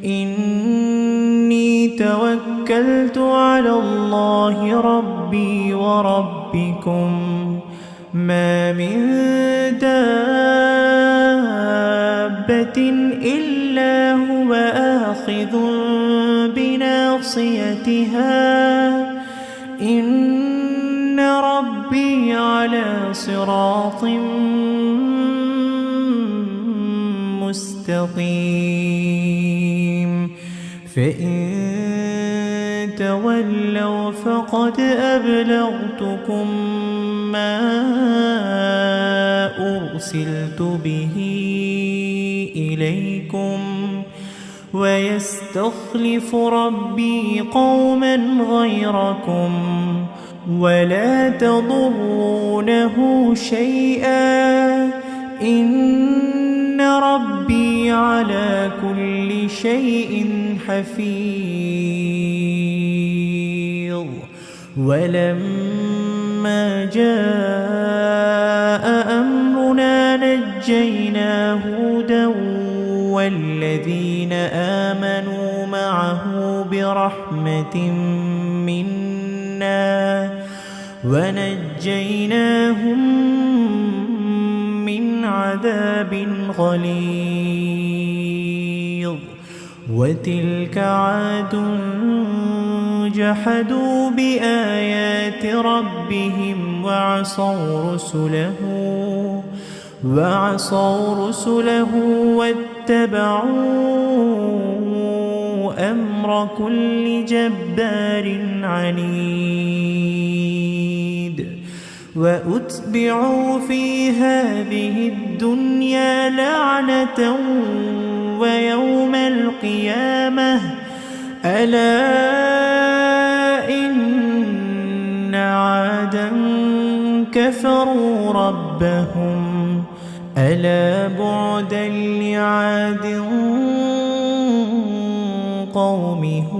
إني توكلت على الله ربي وربكم ما من دابة إلا هو آخذ بناصيتها إن ربي على صراط مستقيم فإن تولوا فقد أبلغتكم ما أرسلت به إليكم ويستخلف ربي قوما غيركم ولا تضرونه شيئا إن ربي على كل شيء حفيظ. ولما جاء أمرنا نجينا هودا والذين آمنوا معه برحمة منا ونجيناهم من عذاب غليظ. وتلك عاد جحدوا بآيات ربهم وعصوا رسله واتبعوا أمر كل جبار عنيد. وأتبعوا في هذه الدنيا لعنة ويوم القيامة ألا إن عادا كفروا ربهم ألا بعدا لعاد قوم هود.